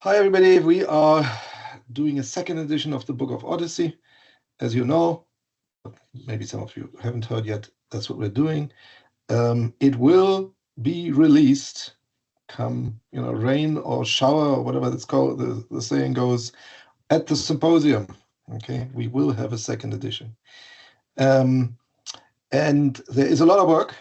Hi, everybody. We are doing a second edition of the Book of Odyssey. As you know, maybe some of you haven't heard yet, that's what we're doing. It will be released come, rain or shower or whatever it's called, the saying goes, at the symposium. Okay, we will have a second edition. And there is a lot of work,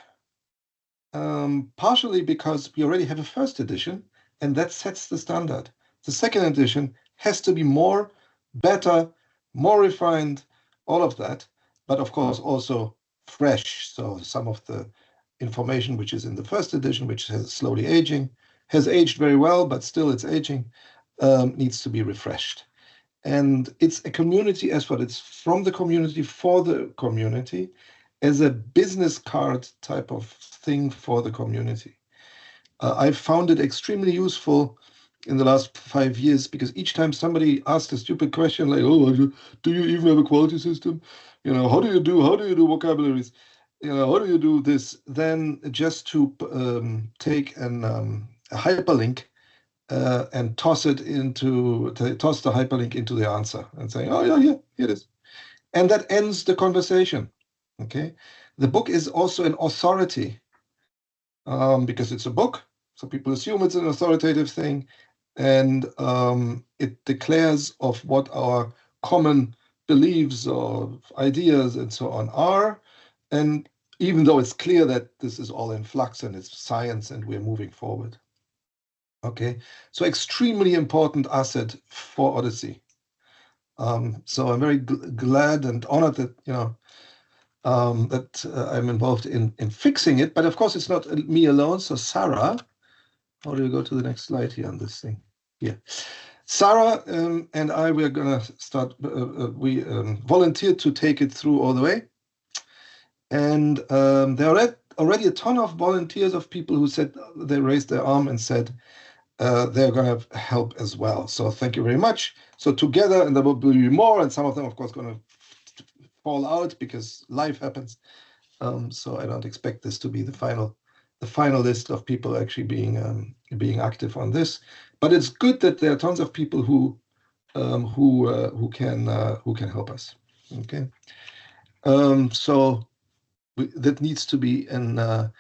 partially because we already have a first edition, and that sets the standard. The second edition has to be more, better, more refined, all of that, but of course also fresh. So some of the information which is in the first edition, which is slowly aging, has aged very well, but still it's aging, needs to be refreshed. And it's a community effort. It's from the community for the community as a business card type of thing for the community. I found it extremely useful in the last 5 years because each time somebody asked a stupid question like, "Oh, do you even have a quality system? How do you do vocabularies? How do you do this?" Then just to take a hyperlink and toss the hyperlink into the answer and say, "Oh yeah, here it is," and that ends the conversation. Okay, the book is also an authority because it's a book, so people assume it's an authoritative thing, and it declares of what our common beliefs or ideas and so on are, and even though it's clear that this is all in flux and it's science and we're moving forward. Okay, so extremely important asset for Odyssey. So I'm very glad and honored that I'm involved in fixing it. But of course, it's not me alone. So Sarah, how do you go to the next slide here on this thing? Yeah, Sarah and I, we're gonna start. We volunteered to take it through all the way, and there are already a ton of volunteers of people who said they raised their arm and said they're going to help as well. So thank you very much. So together, and there will be more, and some of them, of course, going to fall out because life happens. So I don't expect this to be the final list of people actually being active on this. But it's good that there are tons of people who can help us. Okay. So that needs to be a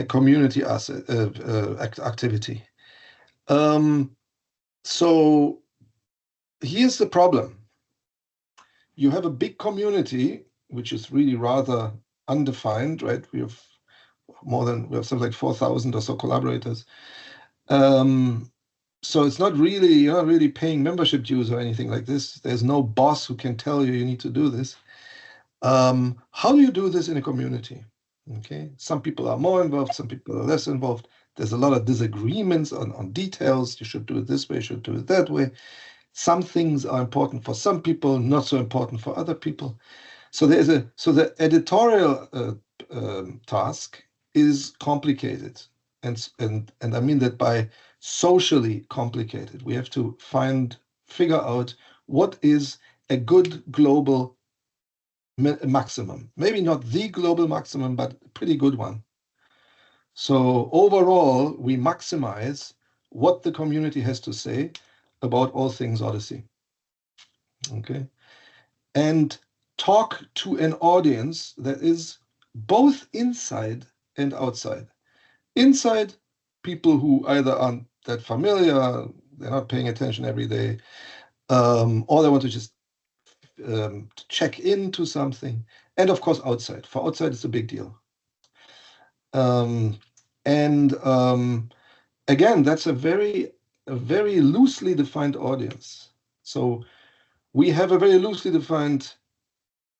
community asset, activity. So here's the problem. You have a big community, which is really rather undefined, right? We have something like 4,000 or so collaborators. So it's not really, you're not really paying membership dues or anything like this. There's no boss who can tell you need to do this. How do you do this in a community? Okay, some people are more involved, some people are less involved. There's a lot of disagreements on details. You should do it this way, you should do it that way. Some things are important for some people, not so important for other people. So the editorial task is complicated, and I mean that by socially complicated. We have to figure out what is a good global maximum. Maybe not the global maximum, but a pretty good one. So overall, we maximize what the community has to say about all things Odyssey. Okay. And talk to an audience that is both inside and outside. Inside, people who either aren't that familiar, they're not paying attention every day, or they want to just check into something. And of course, outside. For outside, it's a big deal. And again, that's a very loosely defined audience. So we have a very loosely defined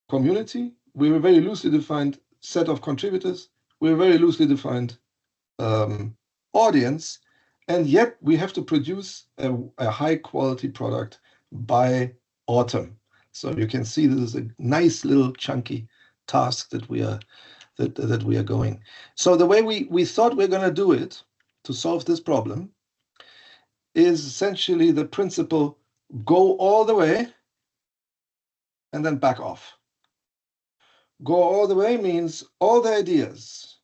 community. We have a very loosely defined set of contributors. We have a very loosely defined audience. And yet we have to produce a high quality product by autumn. So you can see this is a nice little chunky task that we are going. So the way we thought we're going to do it to solve this problem is essentially the principle: go all the way and then back off. Go all the way means all the ideas,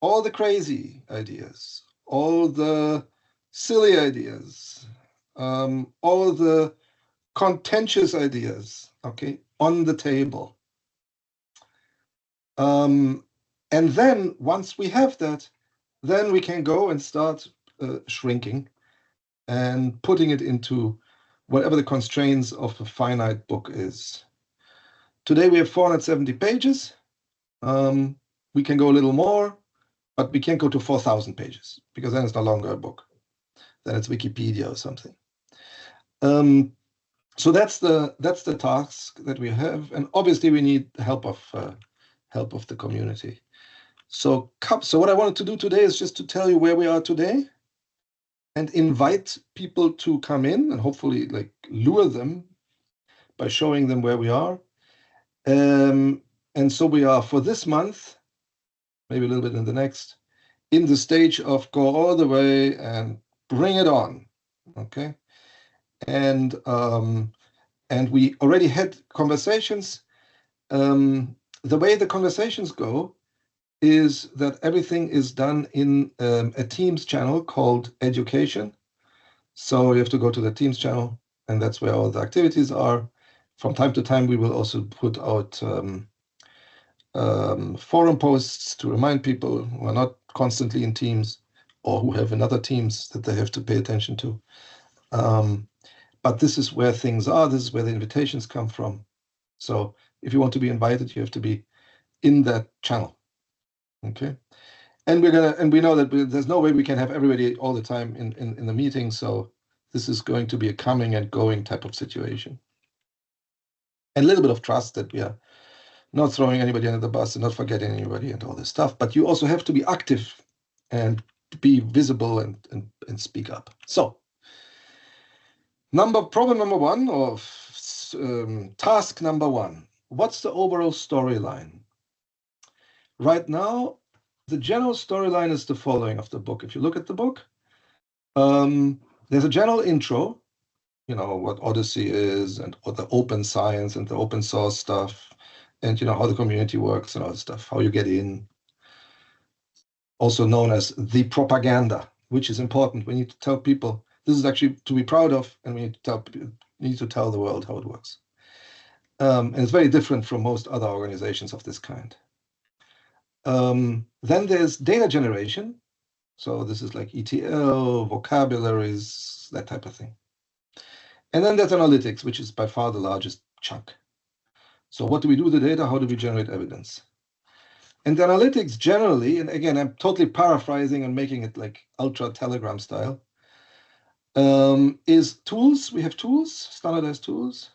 all the crazy ideas, all the silly ideas, all the contentious ideas, okay, on the table. And then once we have that, then we can go and start shrinking and putting it into whatever the constraints of a finite book is. Today we have 470 pages. We can go a little more, but we can't go to 4,000 pages because then it's no longer a book. Then it's Wikipedia or something. So that's the task that we have, and obviously we need the help of the community. So what I wanted to do today is just to tell you where we are today, and invite people to come in and hopefully like lure them by showing them where we are. And so we are for this month, maybe a little bit in the next, in the stage of go all the way and bring it on, okay? And we already had conversations. The way the conversations go is that everything is done in a Teams channel called Education. So you have to go to the Teams channel, and that's where all the activities are. From time to time, we will also put out forum posts to remind people who are not constantly in Teams or who have another Teams that they have to pay attention to. But this is where things are. This is where the invitations come from. So if you want to be invited, you have to be in that channel. Okay. And we know that there's no way we can have everybody all the time in the meeting. So this is going to be a coming and going type of situation. And a little bit of trust that we are not throwing anybody under the bus and not forgetting anybody and all this stuff. But you also have to be active and be visible and speak up. So problem number one, or task number one. What's the overall storyline? Right now, the general storyline is the following of the book. If you look at the book, there's a general intro, you know, what Odyssey is and what the open science and the open source stuff, and, you know, how the community works and all that stuff, how you get in. Also known as the propaganda, which is important. We need to tell people this is actually to be proud of, and we need to tell the world how it works. And it's very different from most other organizations of this kind. Then there's data generation. So this is like ETL, vocabularies, that type of thing. And then there's analytics, which is by far the largest chunk. So what do we do with the data? How do we generate evidence? And the analytics generally, and again, I'm totally paraphrasing and making it like ultra Telegram style, is tools. We have tools, standardized tools.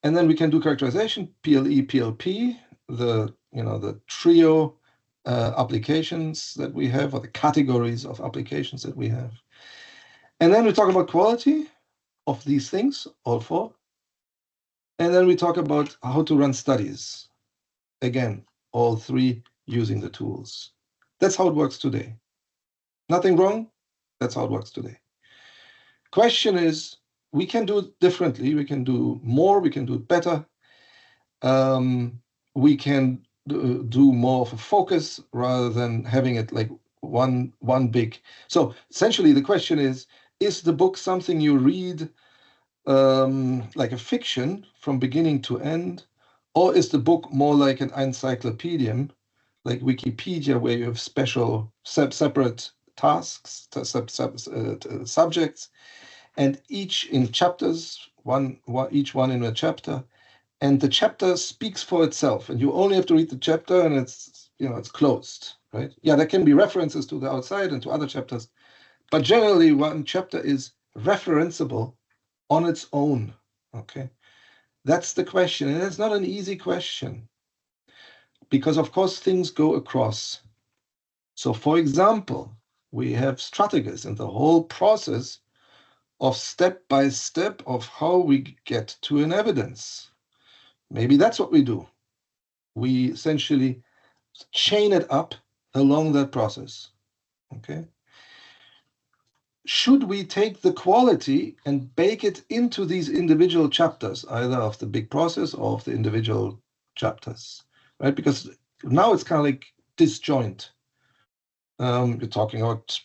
And then we can do characterization, PLE, PLP, the trio applications that we have, or the categories of applications that we have. And then we talk about quality of these things, all four. And then we talk about how to run studies. Again, all three using the tools. That's how it works today. Nothing wrong. That's how it works today. Question is, we can do it differently. We can do more. We can do it better. We can do more of a focus rather than having it like one big. So essentially, the question is the book something you read like a fiction from beginning to end, or is the book more like an encyclopedium, like Wikipedia, where you have special separate tasks, subjects, and each in chapters, each one in a chapter, and the chapter speaks for itself, and you only have to read the chapter, and it's closed, right? Yeah, there can be references to the outside and to other chapters, but generally one chapter is referenceable on its own. Okay, that's the question, and it's not an easy question because, of course, things go across. So, for example, we have strategies and the whole process of step by step of how we get to an evidence. Maybe that's what we do. We essentially chain it up along that process. Okay. Should we take the quality and bake it into these individual chapters, either of the big process or of the individual chapters, right? Because now it's kind of like disjoint. You're talking about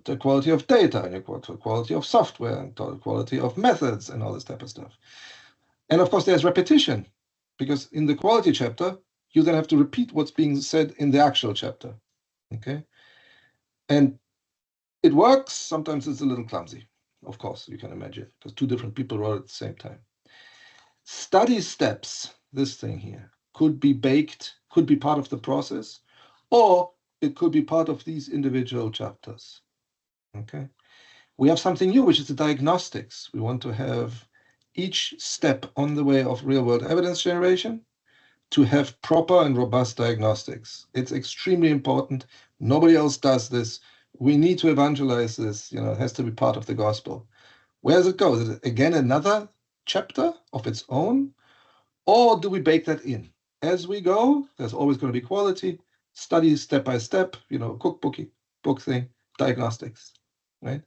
the quality of data, and you're talking about quality of software, and quality of methods, and all this type of stuff. And of course, there's repetition, because in the quality chapter, you then have to repeat what's being said in the actual chapter. Okay, and it works. Sometimes it's a little clumsy. Of course, you can imagine, because two different people wrote at the same time. Study steps, this thing here, could be baked, could be part of the process, or it could be part of these individual chapters. Okay. We have something new, which is the diagnostics. We want to have each step on the way of real-world evidence generation to have proper and robust diagnostics. It's extremely important. Nobody else does this. We need to evangelize this. It has to be part of the gospel. Where does it go? Is it again another chapter of its own? Or do we bake that in? As we go, there's always going to be quality, study step by step, cookbooky, book thing, diagnostics, right?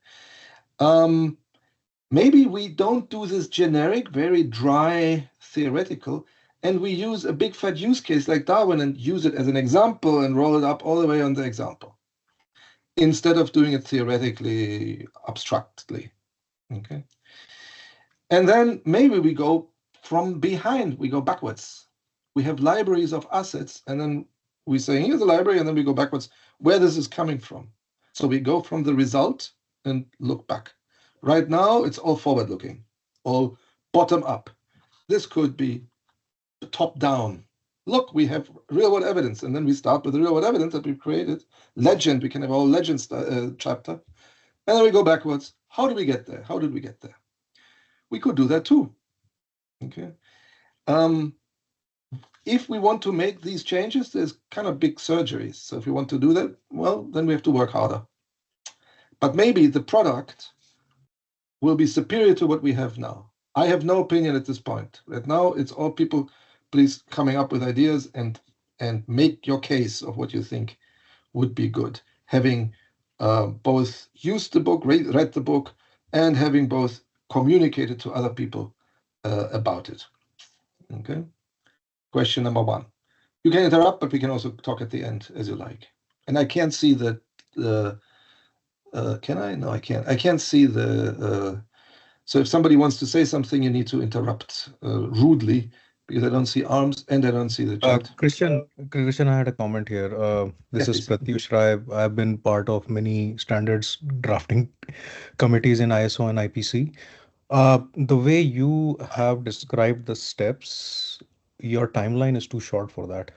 Maybe we don't do this generic, very dry theoretical, and we use a big fat use case like Darwin and use it as an example and roll it up all the way on the example, instead of doing it theoretically, abstractly. Okay. And then maybe we go from behind, we go backwards. We have libraries of assets, and then we say, here's the library, and then we go backwards, where this is coming from. So we go from the result and look back. Right now, it's all forward-looking, all bottom-up. This could be top-down. Look, we have real-world evidence, and then we start with the real-world evidence that we've created. Legend, we can have a whole legend chapter. And then we go backwards. How do we get there? How did we get there? We could do that too. Okay. If we want to make these changes, there's kind of big surgeries. So if we want to do that, well, then we have to work harder. But maybe the product will be superior to what we have now. I have no opinion at this point. Right now, it's all people, please, coming up with ideas and make your case of what you think would be good. Having both used the book, read the book, and having both communicated to other people about it. Okay. Question number 1. You can interrupt, but we can also talk at the end as you like. And I can't see the. Can I? No, I can't. I can't see the. So if somebody wants to say something, you need to interrupt rudely, because I don't see arms and I don't see the chat. Christian, I had a comment here. This Yes, is please. Pratyush Rai. I've been part of many standards drafting committees in ISO and IPC. The way you have described the steps, your timeline is too short for that.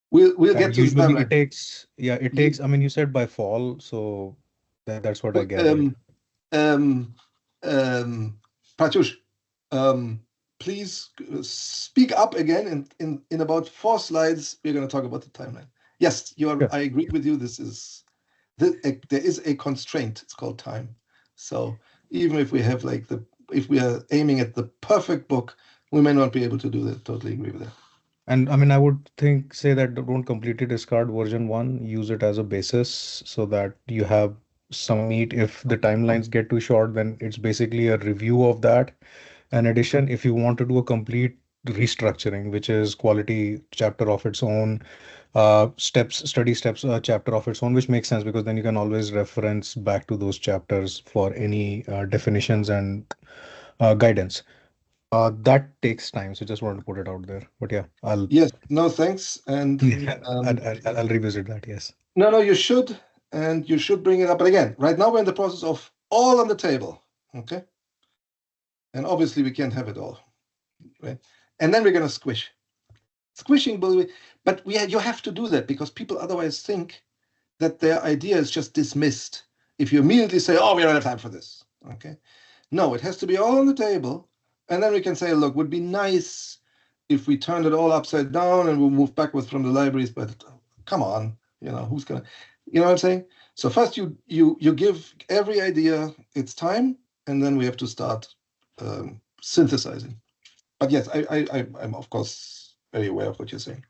We'll And get to the usually it timeline. takes, yeah, it takes, I mean, you said by fall, so that's what I gathered. Pratyush, please speak up again. In about 4 slides, we're going to talk about the timeline. Yes, Yeah. I agree with you. There is a constraint. It's called time. So even if we have if we are aiming at the perfect book, we may not be able to do that. Totally agree with that. And I mean, I would say that don't completely discard version 1, use it as a basis so that you have some meat. If the timelines get too short, then it's basically a review of that. In addition, if you want to do a complete restructuring, which is quality chapter of its own, study steps chapter of its own, which makes sense because then you can always reference back to those chapters for any definitions and guidance. That takes time, so just wanted to put it out there. But yeah, Yes. No, thanks. And I'll revisit that. Yes. no, you should, and you should bring it up. But again, right now we're in the process of all on the table. Okay. And obviously we can't have it all, right? And then we're going to squish. Squishing, but you have to do that because people otherwise think that their idea is just dismissed. If you immediately say, oh, we don't have time for this, okay? No, it has to be all on the table. And then we can say, look, would be nice if we turned it all upside down and we'll move backwards from the libraries, but come on, who's going to, you know what I'm saying? So first you give every idea its time, and then we have to start synthesizing. But yes, I'm of course very aware of what you're saying.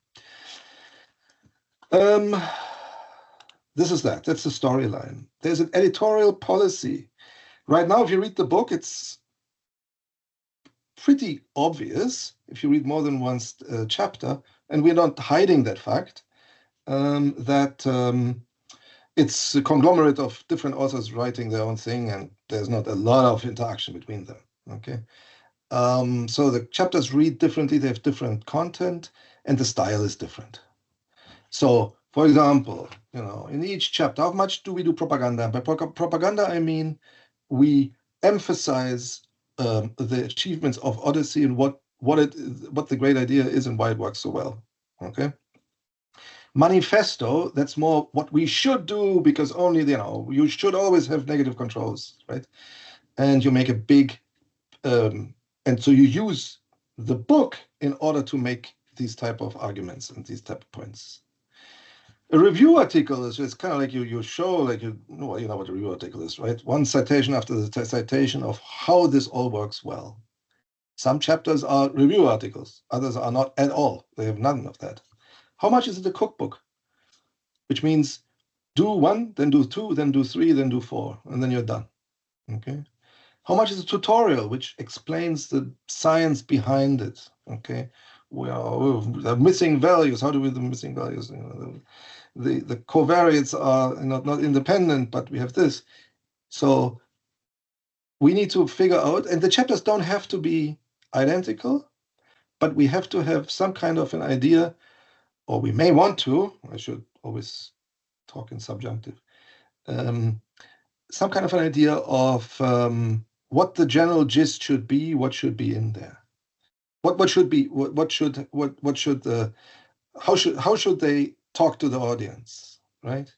This is that. That's the storyline. There's an editorial policy. Right now, if you read the book, it's pretty obvious if you read more than one chapter, and we're not hiding that fact, that it's a conglomerate of different authors writing their own thing, and there's not a lot of interaction between them. Okay. So the chapters read differently, they have different content, and the style is different. So, for example, in each chapter, how much do we do propaganda? By propaganda, I mean we emphasize the achievements of Odyssey and what the great idea is and why it works so well. Okay. Manifesto, that's more what we should do, because only, you should always have negative controls, right? And you make a big, and so you use the book in order to make these type of arguments and these type of points. A review article is just kind of like you show, like you know what a review article is, right? One citation after the citation of how this all works well. Some chapters are review articles, others are not at all. They have none of that. How much is it a cookbook? Which means do 1, then do 2, then do 3, then do 4, and then you're done. Okay. How much is a tutorial, which explains the science behind it? Okay. Well, the missing values. How do we do the missing values? The covariates are not independent, but we have this. So we need to figure out, and the chapters don't have to be identical, but we have to have some kind of an idea, or we may want to. I should always talk in subjunctive. Some kind of an idea of what the general gist should be, what should be in there, how should they talk to the audience, right?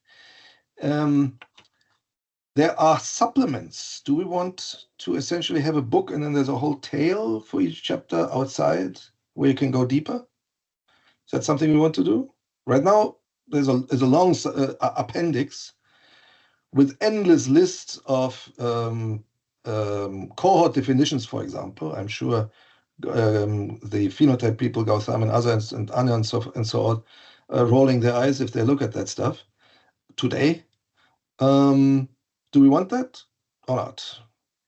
There are supplements. Do we want to essentially have a book and then there's a whole tale for each chapter outside where you can go deeper? Is that something we want to do? Right now, there's a long appendix with endless lists of cohort definitions, for example. I'm sure the phenotype people, Gautam and others, and Anya and so on, rolling their eyes if they look at that stuff today. Do we want that or not?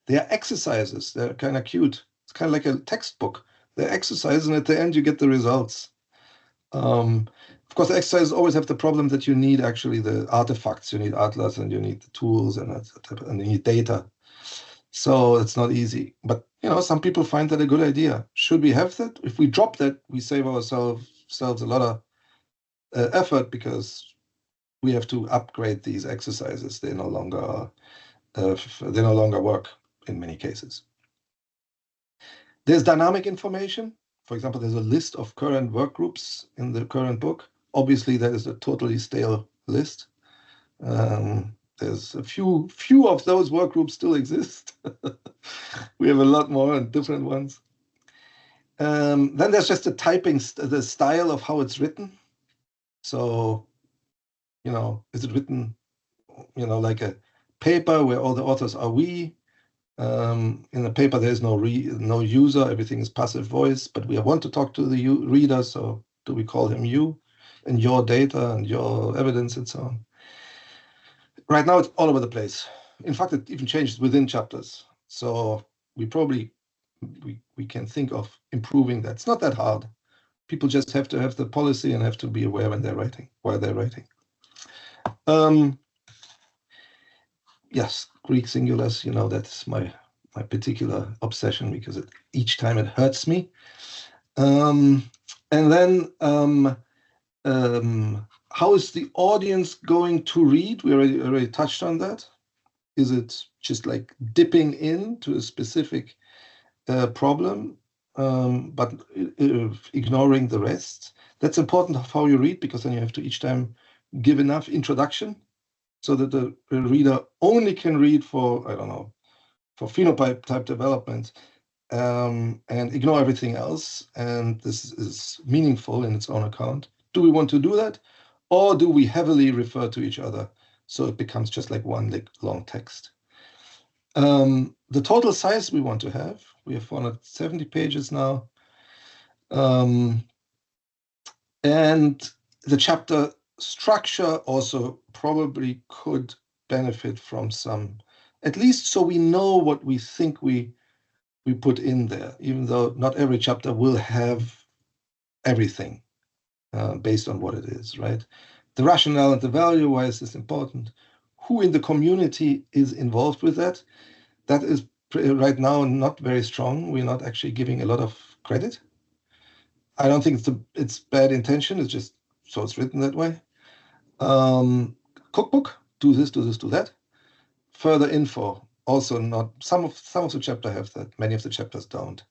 They are exercises. They're kind of cute. It's kind of like a textbook. They're exercises, and at the end you get the results. Of course, the exercises always have the problem that you need actually the artifacts. You need atlas, and you need the tools, and you need data. So it's not easy. But some people find that a good idea. Should we have that? If we drop that, we save ourselves a lot of effort, because we have to upgrade these exercises. They no longer work in many cases. There's dynamic information. For example, there's a list of current work groups in the current book. Obviously, that is a totally stale list. There's a few of those work groups still exist. We have a lot more and different ones. Then there's just the style of how it's written. So, is it written, like a paper where all the authors are we? In the paper, there's no user. Everything is passive voice, but we want to talk to the reader. So do we call him you and your data and your evidence and so on? Right now, it's all over the place. In fact, it even changes within chapters. So we can think of improving that. It's not that hard. People just have to have the policy and have to be aware when they're writing, while they're writing. Yes, Greek singulars, that's my particular obsession, because each time it hurts me. And then how is the audience going to read? We already touched on that. Is it just like dipping into a specific problem, but ignoring the rest? That's important of how you read, because then you have to each time give enough introduction so that the reader only can read for phenotype type development, and ignore everything else. And this is meaningful in its own account. Do we want to do that? Or do we heavily refer to each other so it becomes just like one long text? The total size we want to have, we have 470 pages now. And the chapter structure also probably could benefit from some, at least so we know what we think we put in there, even though not every chapter will have everything based on what it is, right? The rationale and the value, why is this important? Who in the community is involved with that? That is right now not very strong. We're not actually giving a lot of credit. I don't think it's bad intention. It's just so it's written that way. Cookbook, do this, do this, do that. Further info, also not some of the chapter have that. Many of the chapters don't.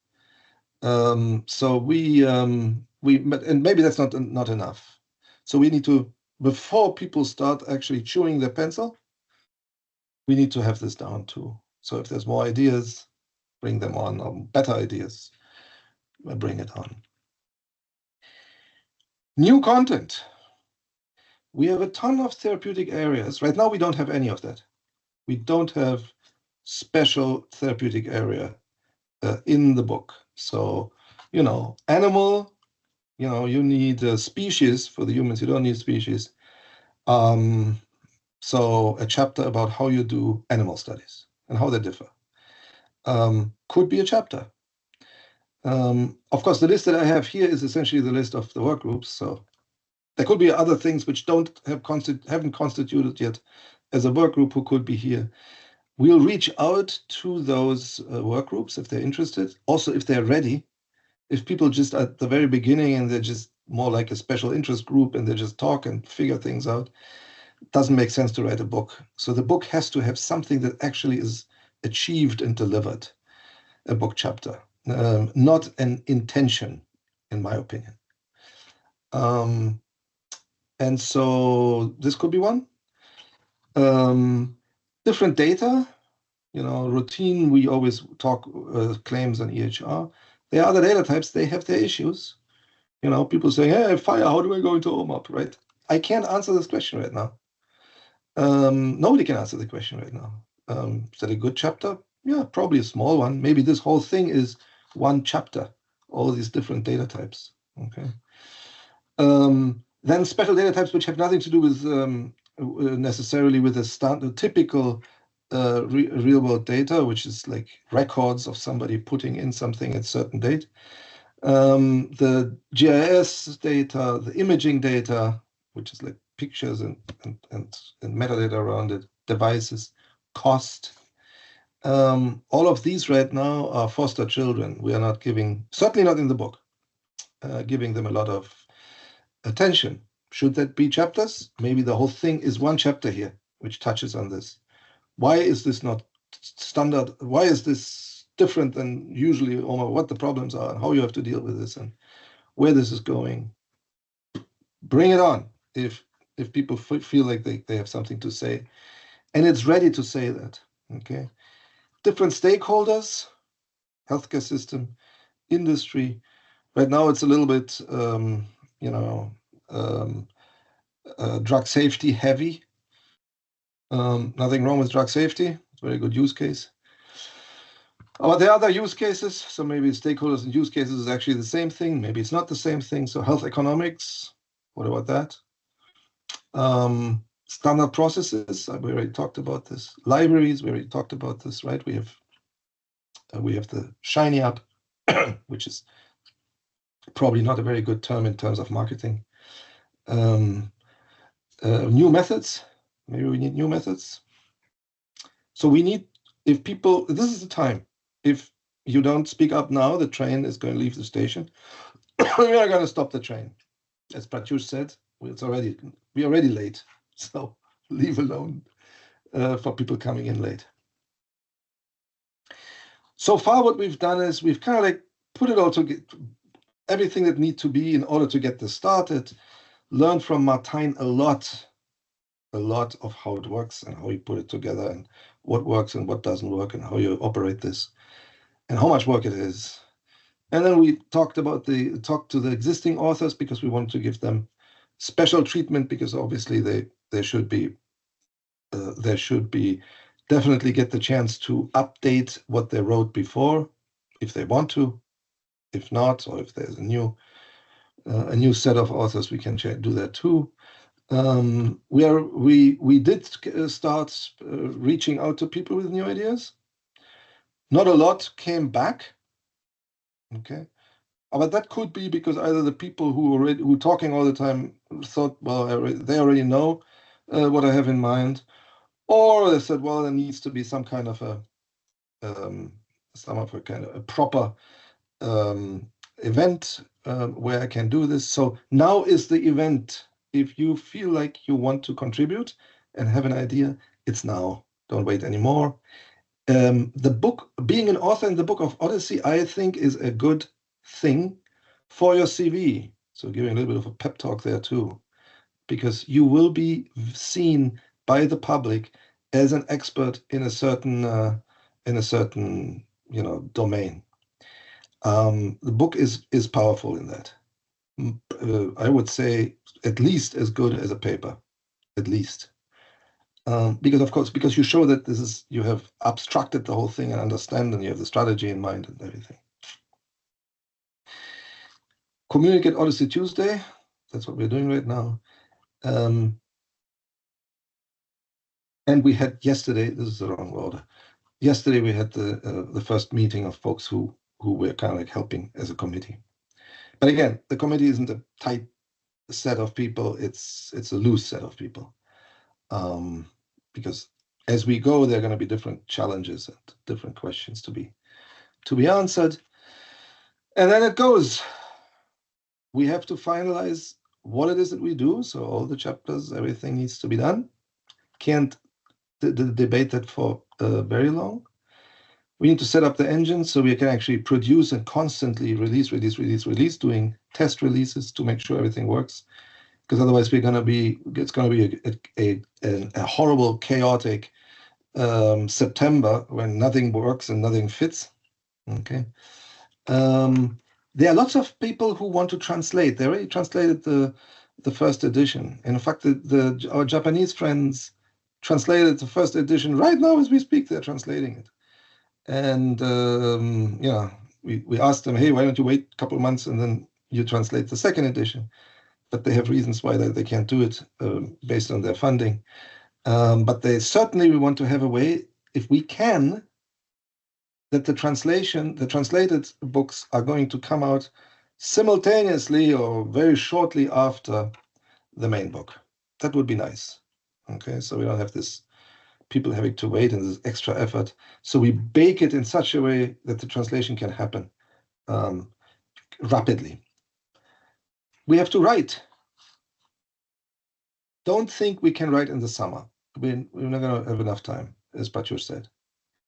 So and maybe that's not enough. So we need to, before people start actually chewing their pencil, we need to have this down too. So if there's more ideas, bring them on, or better ideas, bring it on. New content. We have a ton of therapeutic areas. Right now, we don't have any of that. We don't have special therapeutic area in the book. So, animal, you need a species. For the humans, you don't need species. So a chapter about how you do animal studies and how they differ could be a chapter. Of course, the list that I have here is essentially the list of the work groups. So there could be other things which haven't constituted yet as a work group who could be here. We'll reach out to those work groups if they're interested. Also, if they're ready. If people just at the very beginning and they're just more like a special interest group and they just talk and figure things out, it doesn't make sense to write a book. So the book has to have something that actually is achieved and delivered, a book chapter, not an intention, in my opinion. And so this could be one. Different data, routine, we always talk claims on EHR. There are other data types, they have their issues. People saying, hey, fire, how do I go into OMAP, right? I can't answer this question right now. Nobody can answer the question right now. Is that a good chapter? Yeah, probably a small one. Maybe this whole thing is one chapter, all these different data types, okay? Then special data types which have nothing to do with necessarily with the typical real world data, which is like records of somebody putting in something at a certain date. The GIS data, the imaging data, which is like pictures and metadata around it, devices, cost. All of these right now are foster children. We are not giving, certainly not in the book, giving them a lot of attention. Should that be chapters? Maybe the whole thing is one chapter here, which touches on this. Why is this not standard? Why is this different than usually, or what the problems are and how you have to deal with this and where this is going? Bring it on if people feel like they have something to say. And it's ready to say that, okay? Different stakeholders, healthcare system, industry. Right now it's a little bit, drug safety heavy. Nothing wrong with drug safety. It's a very good use case. But there are other use cases. So maybe stakeholders and use cases is actually the same thing. Maybe it's not the same thing. So health economics, what about that? Standard processes, we already talked about this. Libraries, we already talked about this, right? We have the Shiny app, which is probably not a very good term in terms of marketing. New methods, maybe we need new methods. So we need, if people, this is the time. If you don't speak up now, the train is going to leave the station. We are going to stop the train. As Pratyush said, we're already late. So leave alone for people coming in late. So far, what we've done is we've kind of like put it all together, everything that needs to be in order to get this started. Learn from Martijn a lot of how it works and how you put it together and what works and what doesn't work and how you operate this and how much work it is. And then we talked to the existing authors because we wanted to give them special treatment because obviously they should be definitely get the chance to update what they wrote before if they want to. If not, or if there's a new set of authors, we can do that too. We did start reaching out to people with new ideas. Not a lot came back. Okay, But that could be because either the people who talking all the time thought, well, they already know what I have in mind, or they said, well, there needs to be some kind of a proper event where I can do this. So now is the event. If you feel like you want to contribute and have an idea, it's now. Don't wait anymore. The book, being an author in the Book of Odyssey, I think is a good thing for your CV. So giving a little bit of a pep talk there too, because you will be seen by the public as an expert in a certain domain. The book is powerful in that. I would say at least as good as a paper, at least. Because you show that you have abstracted the whole thing and understand, and you have the strategy in mind and everything. Communicate Odyssey Tuesday. That's what we're doing right now. And we had yesterday, this is the wrong order. Yesterday we had the first meeting of folks who were kind of like helping as a committee. But again, the committee isn't a tight set of people, it's a loose set of people. Because as we go, there are going to be different challenges and different questions to be answered. And then it goes. We have to finalize what it is that we do. So all the chapters, everything needs to be done. Can't debate that for very long. We need to set up the engine so we can actually produce and constantly release, doing test releases to make sure everything works. Because otherwise it's going to be a horrible, chaotic September when nothing works and nothing fits. Okay. There are lots of people who want to translate. They already translated the first edition. In fact, our Japanese friends translated the first edition right now as we speak. They're translating it. And we asked them, hey, why don't you wait a couple of months and then you translate the second edition? But they have reasons why they can't do it based on their funding. But we want to have a way, if we can, that the translated books are going to come out simultaneously or very shortly after the main book. That would be nice. Okay, so we don't have this people having to wait and this extra effort. So we bake it in such a way that the translation can happen rapidly. We have to write. Don't think we can write in the summer. We're not going to have enough time, as Batur said.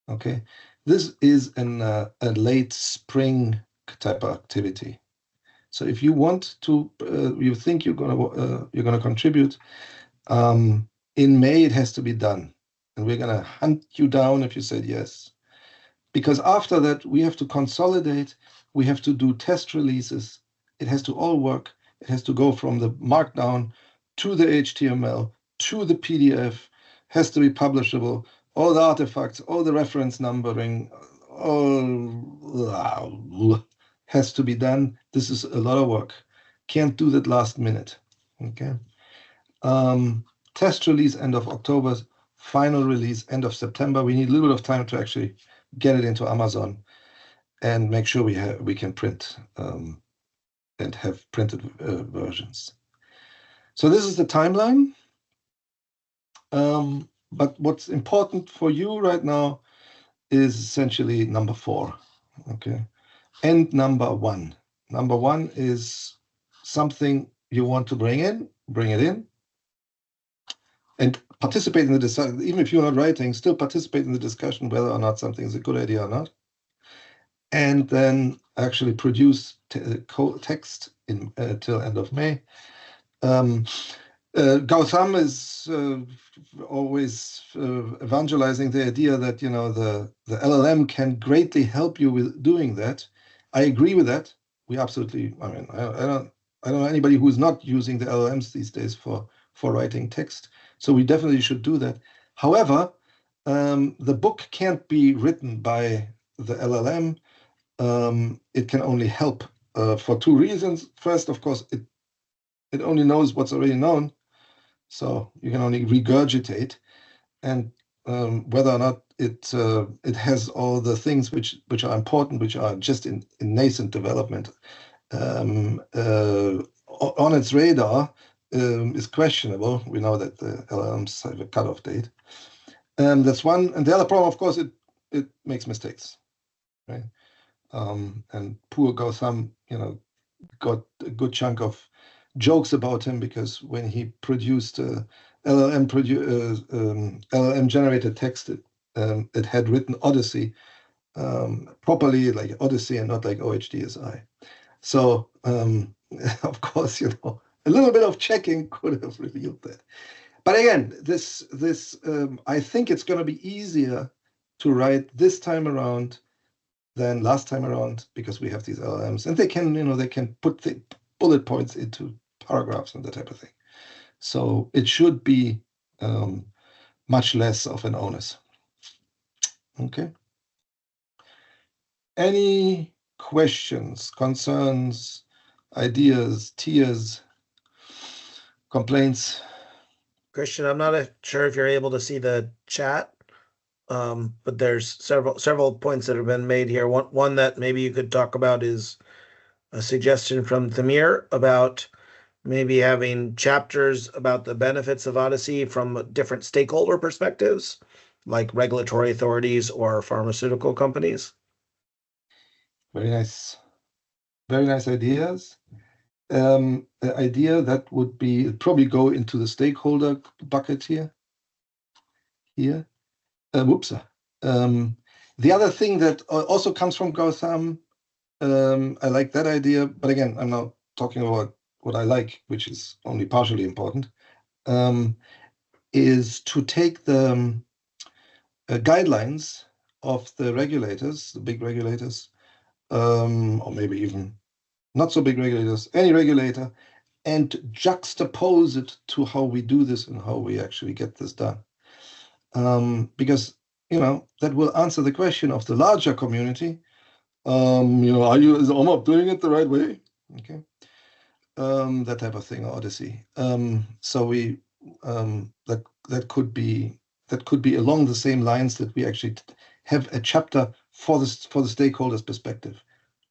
Okay, this is a late spring type of activity. So if you want to, you think you're going to contribute, in May it has to be done, and we're going to hunt you down if you said yes. Because after that we have to consolidate, we have to do test releases. It has to all work. It has to go from the Markdown to the HTML to the PDF. Has to be publishable. All the artifacts, all the reference numbering, all has to be done. This is a lot of work. Can't do that last minute. Okay. Test release end of October, final release end of September. We need a little bit of time to actually get it into Amazon and make sure we can print and have printed versions. So this is the timeline. But what's important for you right now is essentially number 4, okay? And number 1. Number 1 is something you want to bring it in, and participate in the discussion. Even if you're not writing, still participate in the discussion whether or not something is a good idea or not. And then actually produce text till end of May. Gautam is always evangelizing the idea that the LLM can greatly help you with doing that. I agree with that. We absolutely. I mean, I don't know anybody who's not using the LLMs these days for writing text. So we definitely should do that. However, the book can't be written by the LLM. It can only help for 2 reasons. First, of course, it only knows what's already known. So you can only regurgitate, and whether or not it has all the things which are important, which are just in nascent development, on its radar is questionable. We know that the LLMs have a cutoff date. That's one. And the other problem, of course, it makes mistakes, right? And poor Gautam, got a good chunk of jokes about him because when he produced LLM generated text, it had written Odyssey properly, like Odyssey, and not like OHDSI. So of course, a little bit of checking could have revealed that. But again, this I think it's going to be easier to write this time around than last time around because we have these LLMs, and they can put the bullet points into paragraphs and that type of thing. So it should be much less of an onus. Okay. Any questions, concerns, ideas, tears, complaints? Christian, I'm not sure if you're able to see the chat, but there's several points that have been made here. One that maybe you could talk about is a suggestion from Thamir about maybe having chapters about the benefits of Odyssey from different stakeholder perspectives, like regulatory authorities or pharmaceutical companies. Very nice. Very nice ideas. Idea that would be probably go into the stakeholder bucket here. Whoops. The other thing that also comes from Gautam, I like that idea, but again, I'm not talking about what I like, which is only partially important, is to take the guidelines of the regulators, the big regulators, or maybe even not so big regulators, any regulator, and juxtapose it to how we do this and how we actually get this done. Because, that will answer the question of the larger community. Is OMOP doing it the right way? Okay. That type of thing, Odyssey. So we that could be along the same lines that we actually have a chapter for the stakeholders' perspective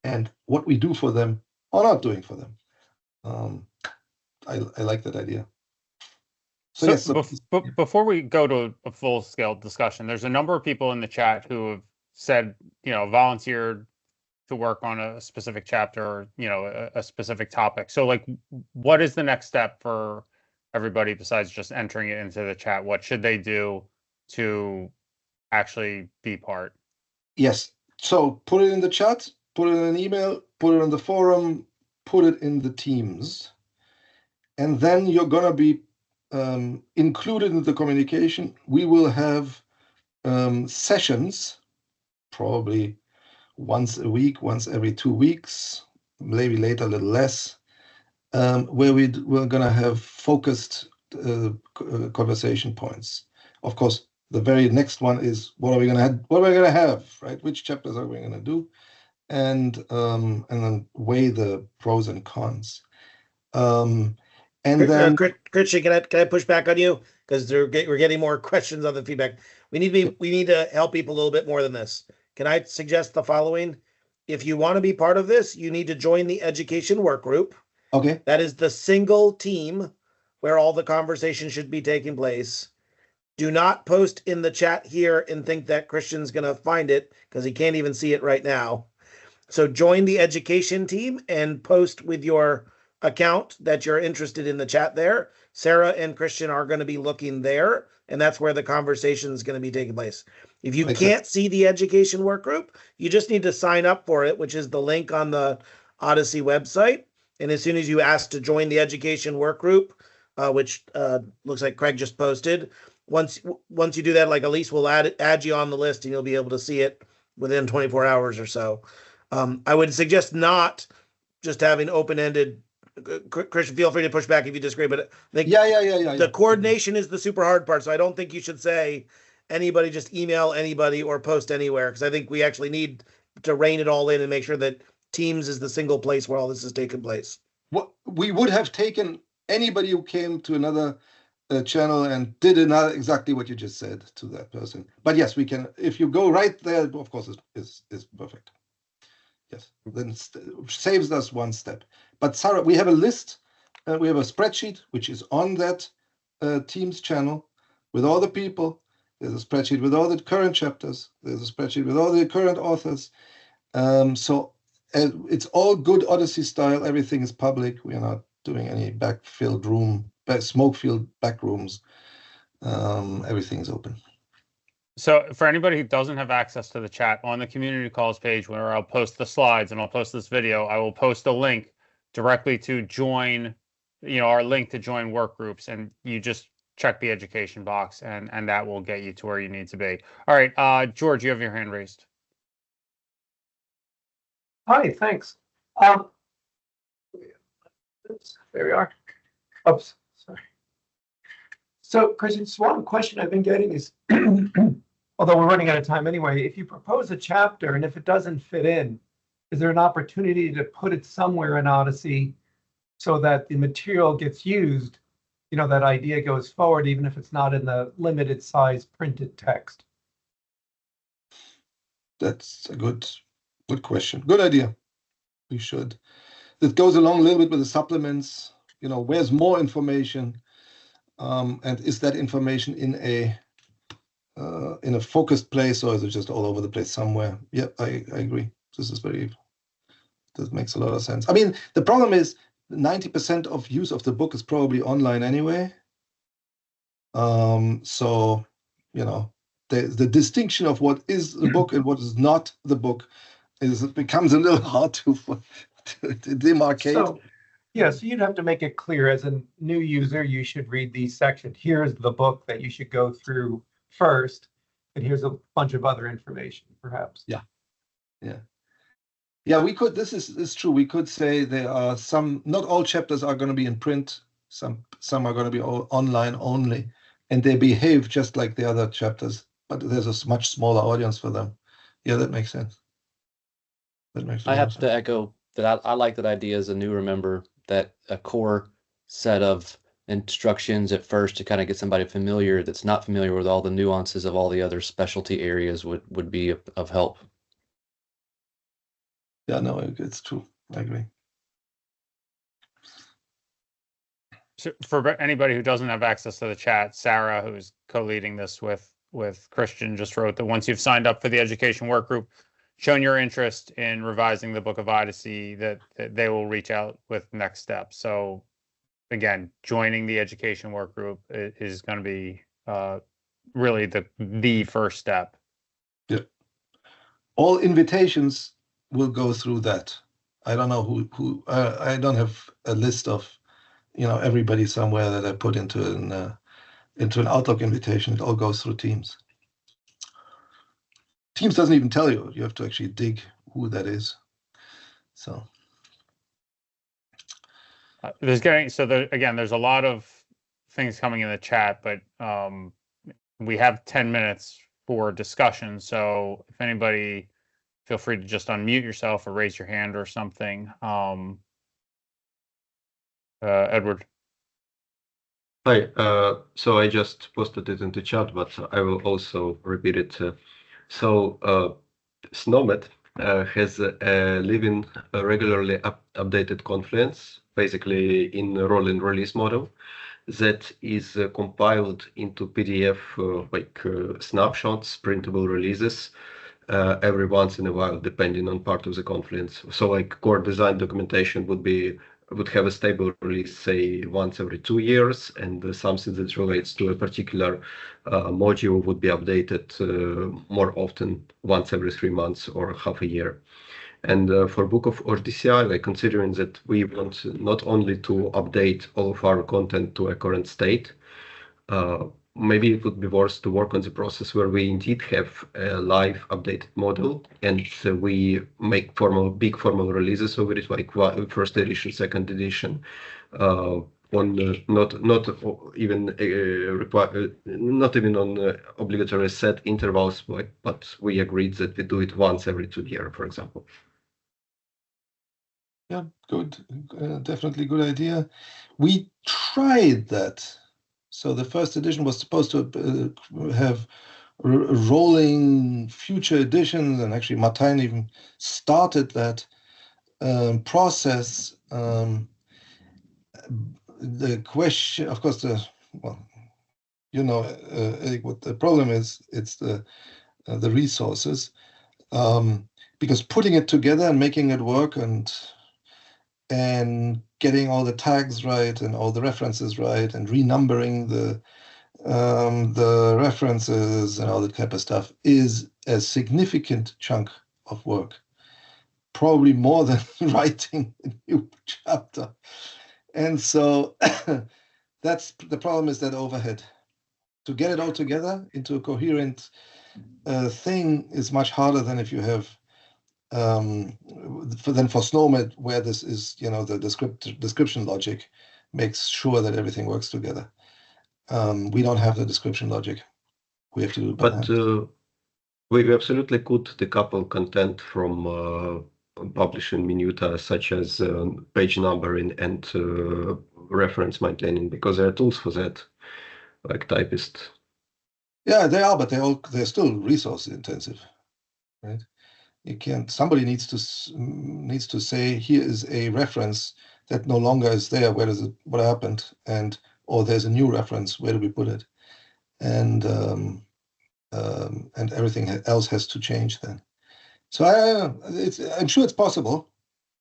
and what we do for them or not doing for them. I like that idea. Before we go to a full-scale discussion, there's a number of people in the chat who have said, volunteered to work on a specific chapter or, a specific topic. So, what is the next step for everybody besides just entering it into the chat? What should they do to actually be part? Yes. So put it in the chat, put it in an email, put it on the forum, put it in the Teams. And then you're going to be included in the communication. We will have sessions, probably once a week, once every 2 weeks, maybe later a little less, where we're going to have focused conversation points. Of course, the very next one is what are we going to have, right? Which chapters are we going to do, and then weigh the pros and cons. And then, Christian, can I push back on you because we're getting more questions on the feedback. We need to help people a little bit more than this. Can I suggest the following? If you want to be part of this, you need to join the education work group. Okay. That is the single team where all the conversation should be taking place. Do not post in the chat here and think that Christian's going to find it because he can't even see it right now. So join the education team and post with your account that you're interested in the chat there. Sarah and Christian are going to be looking there, and that's where the conversation is going to be taking place. If you can't see the education work group, you just need to sign up for it, which is the link on the Odyssey website. And as soon as you ask to join the education work group, which looks like Craig just posted, once you do that, Elise will add you on the list, and you'll be able to see it within 24 hours or so. I would suggest not just having open-ended. Christian, feel free to push back if you disagree, but I think the coordination is the super hard part. So I don't think you should say anybody just email anybody or post anywhere, because I think we actually need to rein it all in and make sure that Teams is the single place where all this is taking place. What we would have taken anybody who came to another channel and did another exactly what you just said to that person. But yes, we can. If you go right there, of course, is perfect. Yes, then saves us one step. But Sarah, we have a list, we have a spreadsheet which is on that Teams channel with all the people. There's a spreadsheet with all the current chapters. There's a spreadsheet with all the current authors. So it's all good Odyssey style. Everything is public. We are not doing any back-filled room, smoke-filled back rooms. Everything is open. So for anybody who doesn't have access to the chat, on the community calls page where I'll post the slides and I'll post this video, I will post a link directly to join, our link to join work groups, and you just check the education box and that will get you to where you need to be. All right, George, you have your hand raised. Hi, thanks. There we are. Oops, sorry. So, Christian, just one question I've been getting is, although we're running out of time anyway, if you propose a chapter and if it doesn't fit in, is there an opportunity to put it somewhere in Odyssey so that the material gets used, that idea goes forward, even if it's not in the limited size printed text? That's a good question. Good idea. We should. It goes along a little bit with the supplements. Where's more information, and is that information in a focused place, or is it just all over the place somewhere? Yeah, I agree. That makes a lot of sense. I mean, the problem is 90% of use of the book is probably online anyway. So, the distinction of what is the book and what is not the book becomes a little hard to demarcate. So you'd have to make it clear as a new user, you should read these sections. Here's the book that you should go through first, and here's a bunch of other information, perhaps. Yeah. We could. This is true. We could say there are some. Not all chapters are going to be in print. Some are going to be online only, and they behave just like the other chapters. But there's a much smaller audience for them. Yeah, that makes sense. I have to echo that. I like that idea as a newer member, that a core set of instructions at first to kind of get somebody familiar that's not familiar with all the nuances of all the other specialty areas would be of help. Yeah, no, it's true. I agree. So for anybody who doesn't have access to the chat, Sarah, who's co-leading this with Christian, just wrote that once you've signed up for the education work group, shown your interest in revising the Book of OHDSI, that they will reach out with next steps. So again, joining the education work group is going to be really the first step. Yeah. All invitations will go through that. I don't know who I don't have a list of everybody somewhere that I put into an Outlook invitation. It all goes through Teams. Teams doesn't even tell you. You have to actually dig who that is. So there's a lot of things coming in the chat, but we have 10 minutes for discussion. So if anybody, feel free to just unmute yourself or raise your hand or something. Edward. Hi. So I just posted it into chat, but I will also repeat it. SNOMED has a living, regularly updated Confluence, basically in a rolling release model that is compiled into PDF snapshots, printable releases every once in a while, depending on part of the Confluence. So core design documentation would have a stable release, say once every 2 years, and something that relates to a particular module would be updated more often, once every 3 months or half a year. And for Book of OHDSI, considering that we want not only to update all of our content to a current state, maybe it would be worth to work on the process where we indeed have a live updated model, and we make big formal releases over it, like first edition, second edition, on not even on obligatory set intervals, but we agreed that we do it once every 2 years, for example. Yeah, good. Definitely good idea. We tried that. So the first edition was supposed to have rolling future editions, and actually Martijn even started that process. The question, of course, well, you know, what the problem is, it's the resources, because putting it together and making it work and getting all the tags right and all the references right and renumbering the references and all that type of stuff is a significant chunk of work, probably more than writing a new chapter. And so that's the problem, is that overhead. To get it all together into a coherent thing is much harder than if you have for SNOMED, where this is, you know, the description logic makes sure that everything works together. We don't have the description logic. We have to do it by hand. We absolutely could decouple content from publishing minuta, such as page numbering and reference maintaining, because there are tools for that, like Typist. Yeah, they are, but they're still resource intensive, right? You can't. Somebody needs to say, here is a reference that no longer is there. Where is it? What happened? Or there's a new reference. Where do we put it? And everything else has to change then. So I'm sure it's possible.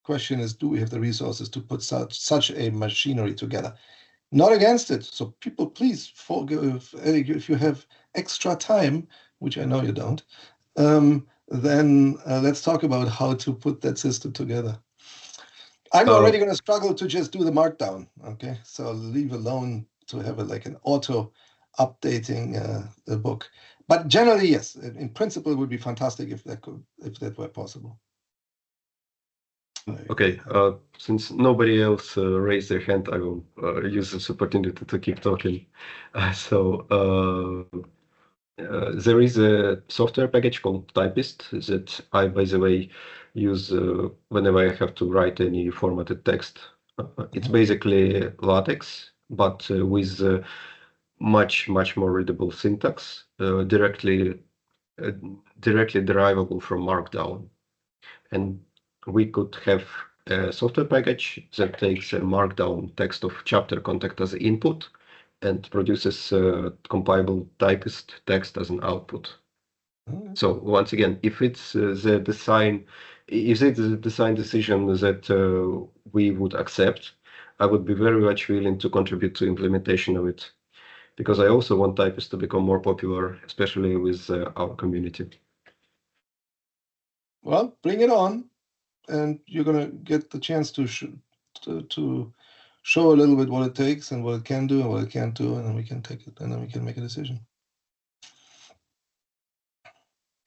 Question is, do we have the resources to put such a machinery together? Not against it. So people, please forgive if you have extra time, which I know you don't. Then let's talk about how to put that system together. I'm already going to struggle to just do the markdown. Okay, so leave alone to have like an auto updating the book. But generally, yes, in principle, it would be fantastic if that were possible. Okay, since nobody else raised their hand, I will use this opportunity to keep talking. There is a software package called Typist that I, by the way, use whenever I have to write any formatted text. It's basically LaTeX, but with much more readable syntax, directly derivable from Markdown. And we could have a software package that takes a Markdown text of chapter content as input and produces compilable Typist text as an output. So once again, if it's the design decision that we would accept, I would be very much willing to contribute to implementation of it, because I also want Typist to become more popular, especially with our community. Well, bring it on, and you're gonna get the chance to show a little bit what it takes and what it can do and what it can't do, and then we can take it, and then we can make a decision.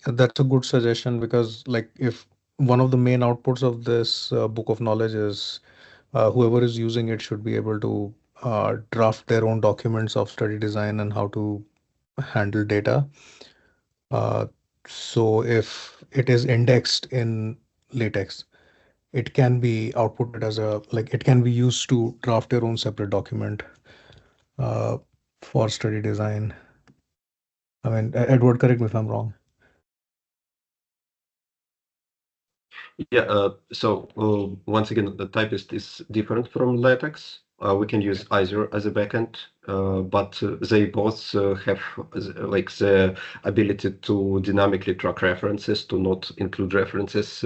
That's a good suggestion, because like if one of the main outputs of this book of knowledge is whoever is using it should be able to draft their own documents of study design and how to handle data. So if it is indexed in LaTeX, it can be outputted as it can be used to draft your own separate document for study design. I mean, Edward, correct me if I'm wrong. Yeah, so once again, the Typist is different from LaTeX. We can use either as a backend, but they both have like the ability to dynamically track references, to not include references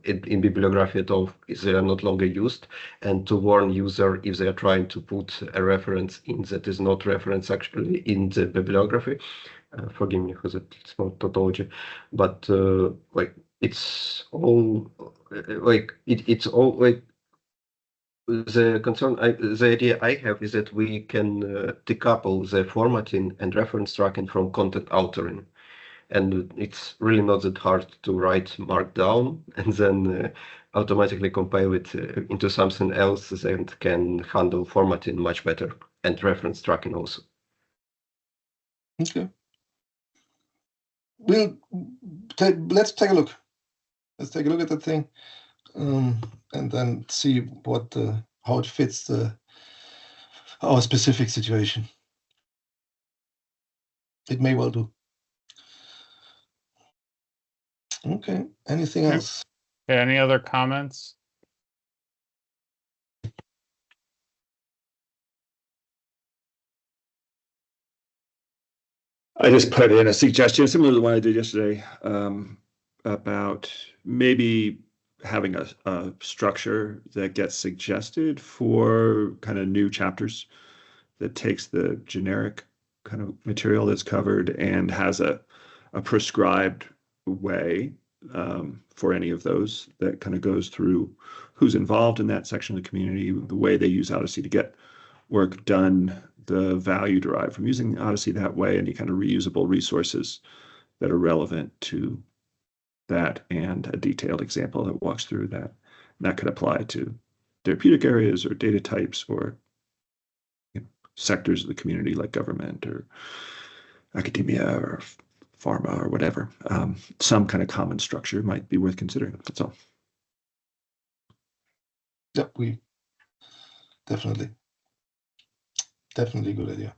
in bibliography at all if they are not longer used, and to warn user if they are trying to put a reference in that is not reference actually in the bibliography. Forgive me for that small tautology, but like it's all like it's all like the idea I have is that we can decouple the formatting and reference tracking from content authoring, and it's really not that hard to write Markdown and then automatically compile it into something else that can handle formatting much better and reference tracking also. Okay. Let's take a look. Let's take a look at that thing, and then see how it fits our specific situation. It may well do. Okay. Anything Okay. else? Okay, any other comments? I just put in a suggestion similar to the one I did yesterday, about maybe having a structure that gets suggested for kind of new chapters that takes the generic kind of material that's covered and has a prescribed way for any of those that kind of goes through who's involved in that section of the community, the way they use Odyssey to get work done, the value derived from using Odyssey that way, any kind of reusable resources that are relevant to that, and a detailed example that walks through that. And that could apply to therapeutic areas or data types or sectors of the community like government or academia or pharma or whatever. Some kind of common structure might be worth considering. That's all. Yep, we definitely a good idea.